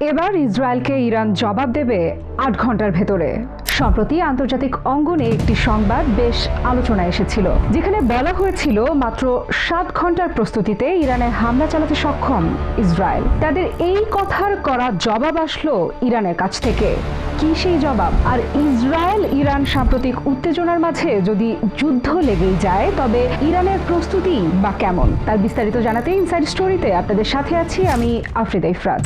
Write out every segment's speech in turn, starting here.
এবার ইসরায়েলকে ইরান জবাব দেবে ৮ ঘন্টার ভেতরে। সম্প্রতি আন্তর্জাতিক অঙ্গনে একটি সংবাদ বেশ আলোচনায় এসেছিল, যেখানে বলা হয়েছিল মাত্র ৭ ঘন্টার প্রস্তুতিতে ইরানে হামলা চালাতে সক্ষম ইসরায়েল। তাদের এই কথার করা জবাব আসলো ইরানের কাছ থেকে। কি সেই জবাব? আর ইসরায়েল ইরান সাম্প্রতিক উত্তেজনার মাঝে যদি যুদ্ধ লেগেই যায়, তবে ইরানের প্রস্তুতি বা কেমন, তার বিস্তারিত জানাতে ইনসাইড স্টোরিতে আপনাদের সাথে আছি আমি আফরিদা ইফরাত।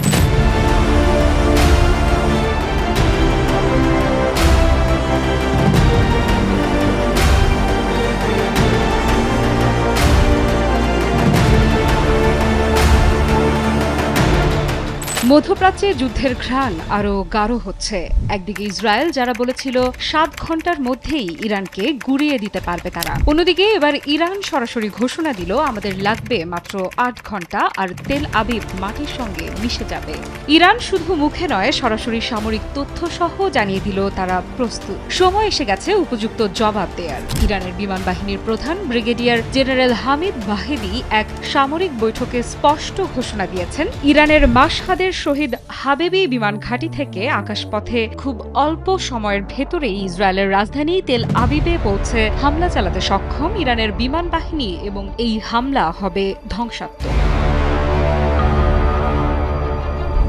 মধ্যপ্রাচ্যে যুদ্ধের ঘ্রাণ আরও গাঢ় হচ্ছে। একদিকে ইসরায়েল যারা বলেছিল ৭ ঘন্টার মধ্যেই ইরানকে গুড়িয়ে দিতে পারবে তারা, অন্যদিকে এবার ইরান সরাসরি ঘোষণা দিল আমাদের লাগবে মাত্র ৮ ঘন্টা আর তেল আবিব মাটির সঙ্গে মিশে যাবে। ইরান শুধু মুখে নয়, সরাসরি সামরিক তথ্য সহ জানিয়ে দিল তারা প্রস্তুত। সময় এসে গেছে উপযুক্ত জবাব দেয়ার। ইরানের বিমান বাহিনীর প্রধান ব্রিগেডিয়ার জেনারেল হামিদ বাহেদি এক সামরিক বৈঠকে স্পষ্ট ঘোষণা দিয়েছেন, ইরানের মাশহাদের শহীদ হাবেবি বিমান ঘাঁটি থেকে আকাশপথে খুব অল্প সময়ের ভেতরেই ইসরায়েলের রাজধানী তেল আবিবে পৌঁছে হামলা চালাতে সক্ষম ইরানের বিমান বাহিনী এবং এই হামলা হবে ধ্বংসাত্মক।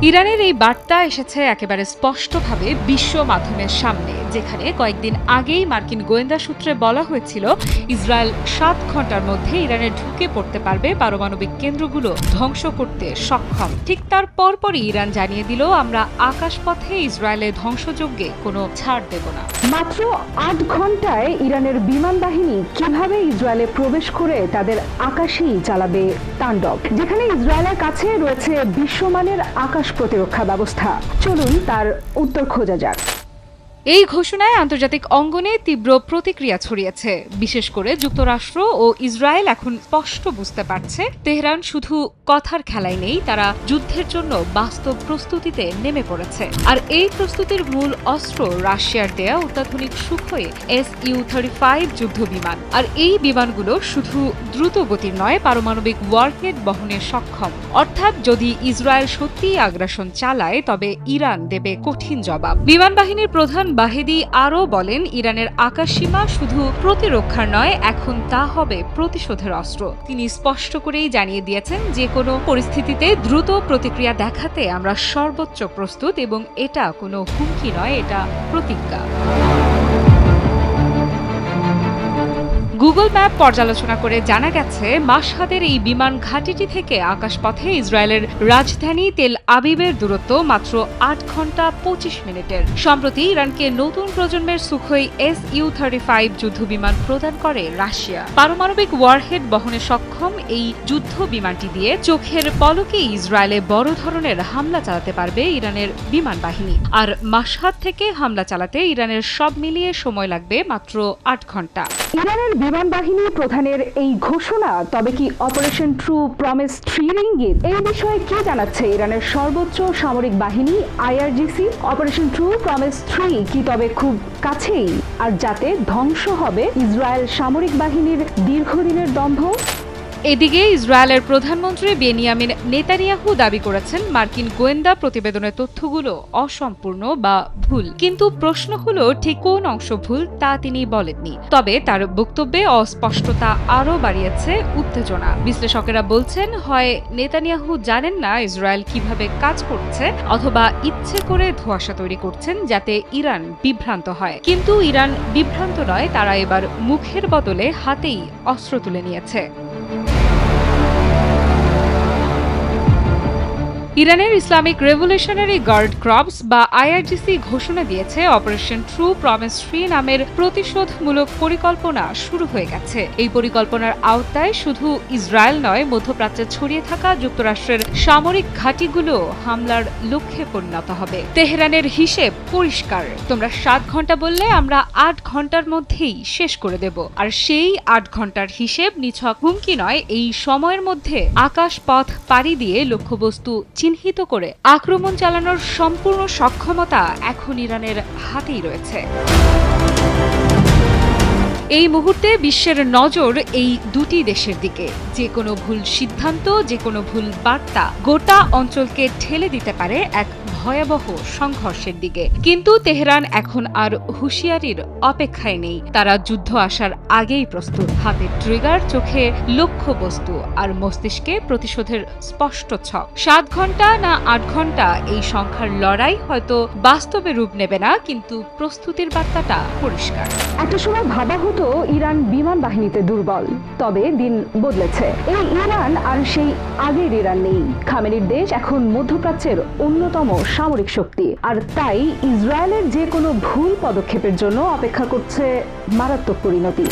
ইরানের এই বার্তা এসেছে একেবারে স্পষ্টভাবে বিশ্ব মাধ্যমের সামনে, যেখানে কয়েকদিন আগেই মার্কিন গোয়েন্দা সূত্রে বলা হয়েছিল ইসরায়েল ৭ ঘন্টার মধ্যে ইরানে ঢুকে পড়তে পারবে, পারমাণবিক কেন্দ্রগুলো ধ্বংস করতে সক্ষম। ঠিক তার পরপরই ইরান জানিয়ে দিল, আমরা আকাশপথে ইসরায়েলের ধ্বংসযজ্ঞে কোনো ছাড় দেব না। মাত্র ৮ ঘন্টায় ইরানের বিমান বাহিনী কিভাবে ইসরায়েলে প্রবেশ করে তাদের আকাশেই চালাবে তাণ্ডব, যেখানে ইসরায়েলের কাছে রয়েছে বিশ্বমানের আকাশ প্রতিরক্ষা ব্যবস্থা। চলুন তার উত্তর খোঁজা যাক। এই ঘোষণায় আন্তর্জাতিক অঙ্গনে তীব্র প্রতিক্রিয়া ছড়িয়েছে। বিশেষ করে যুক্তরাষ্ট্র ও ইসরায়েল এখন স্পষ্ট বুঝতে পারছে তেহরান শুধু কথার খেলায় নেই, তারা যুদ্ধের জন্য বাস্তব প্রস্তুতিতে নেমে পড়েছে। আর এই প্রস্তুতির মূল অস্ত্র রাশিয়ার দেয়া অত্যাধুনিক সুখোই Su-35 যুদ্ধ বিমান। আর এই বিমানগুলো শুধু দ্রুত গতির নয়, পারমাণবিক ওয়ারহেড বহনে সক্ষম। অর্থাৎ যদি ইসরায়েল সত্যিই আগ্রাসন চালায়, তবে ইরান দেবে কঠিন জবাব। বিমান বাহিনীর প্রধান বাহেদি আরও বলেন, ইরানের আকাশসীমা শুধু প্রতিরক্ষার নয়, এখন তা হবে প্রতিশোধের অস্ত্র। তিনি স্পষ্ট করেই জানিয়ে দিয়েছেন, যে কোনো পরিস্থিতিতে দ্রুত প্রতিক্রিয়া দেখাতে আমরা সর্বোচ্চ প্রস্তুত এবং এটা কোনো হুমকি নয়, এটা প্রতিজ্ঞা। গুগল ম্যাপ পর্যালোচনা করে জানা গেছে, মাশহাদের এই বিমান ঘাঁটিটি থেকে আকাশপথে ইসরায়েলের রাজধানী তেল আবিবের দূরত্ব মাত্র ৮ ঘন্টা ২৫ মিনিটের। সম্প্রতি ইরানকে নতুন প্রজন্মের সুখোই Su-35 যুদ্ধ বিমান প্রদান করে রাশিয়া। পারমাণবিক ওয়ারহেড বহনে সক্ষম এই যুদ্ধ বিমানটি দিয়ে চোখের পলকে ইসরায়েলে বড় ধরনের হামলা চালাতে পারবে ইরানের বিমান বাহিনী। আর মাশহাদ থেকে হামলা চালাতে ইরানের সব মিলিয়ে সময় লাগবে মাত্র ৮ ঘন্টা। ইরানের বিমান বাহিনী প্রধানের এই ঘোষণা তবে কি অপারেশন ট্রু প্রমিস 3 ইঙ্গিত? এই বিষয়ে কি জানাচ্ছে ইরানের সর্বোচ্চ সামরিক বাহিনী IRGC? অপারেশন ট্রু প্রমিস 3 কি তবে খুব কাছেই, আর যাতে ধ্বংস হবে ইসরায়েল সামরিক বাহিনীর দীর্ঘদিনের দম্ভ? এদিকে ইসরায়েলের প্রধানমন্ত্রী বেনিয়ামিন নেতানিয়াহু দাবি করেছেন, মার্কিন গোয়েন্দা প্রতিবেদনের তথ্যগুলো অসম্পূর্ণ বা ভুল। কিন্তু প্রশ্ন হলো, ঠিক কোন অংশ ভুল তা তিনি বলেননি। তবে তার বক্তব্যে অস্পষ্টতা আরও বাড়িয়েছে উত্তেজনা। বিশ্লেষকেরা বলছেন, হয় নেতানিয়াহু জানেন না ইসরায়েল কিভাবে কাজ করছে, অথবা ইচ্ছে করে ধোঁয়াশা তৈরি করছেন যাতে ইরান বিভ্রান্ত হয়। কিন্তু ইরান বিভ্রান্ত নয়, তারা এবার মুখের বদলে হাতেই অস্ত্র তুলে নিয়েছে। ইরানের ইসলামিক রেভলিউশনারি গার্ড ক্রপস বা IRGC ঘোষণা দিয়েছে, অপারেশন ট্রু প্রমিস 3 নামের প্রতিশোধমূলক পরিকল্পনা শুরু হয়ে গেছে। এই পরিকল্পনার আওতায় শুধু ইসরায়েল নয়, মধ্যপ্রাচ্যে ছড়িয়ে থাকা যুক্তরাষ্ট্রের সামরিক ঘাঁটিগুলো হামলার লক্ষ্যে পরিণত হবে। তেহরানের হিসেব পরিষ্কার, তোমরা ৭ ঘন্টা বললে আমরা ৮ ঘন্টার মধ্যেই শেষ করে দেব। আর সেই ৮ ঘন্টার হিসেব নিছক হুমকি নয়, এই সময়ের মধ্যে আকাশপথ পাড়ি দিয়ে লক্ষ্যবস্তু চিহ্নিত করে আক্রমণ চালানোর সম্পূর্ণ সক্ষমতা এখন ইরানের হাতেই রয়েছে। এই মুহূর্তে বিশ্বের নজর এই দুটি দেশের দিকে। যে কোনো ভুল সিদ্ধান্ত, যে কোনো ভুল বার্তা গোটা অঞ্চলকে ঠেলে দিতে পারে এক ভয়াবহ সংঘর্ষের দিকে। কিন্তু তেহরান এখন আর হুঁশিয়ারির অপেক্ষায় নেই। তারা যুদ্ধ আসার আগেই প্রস্তুত। হাতে ট্রিগার, চোখে লক্ষ্যবস্তু আর মস্তিষ্কে প্রতিশোধের স্পষ্ট ছক। 7 ঘন্টা না 8 ঘন্টা, এই সংখ্যার লড়াই হয়তো বাস্তবে রূপ নেবে না, কিন্তু প্রস্তুতির বার্তাটা পরিষ্কার। একটা সময় ভাবা হতো ইরান বিমান বাহিনীতে দুর্বল, তবে দিন বদলেছে। এই ইরান আর সেই আগের ইরান নেই। খামেনির দেশ এখন মধ্যপ্রাচ্যের অন্যতম সামরিক শক্তি, আর তাই ইসরায়েলের যে কোনো ভুল পদক্ষেপের জন্য অপেক্ষা করছে মারাত্মক পরিণতি।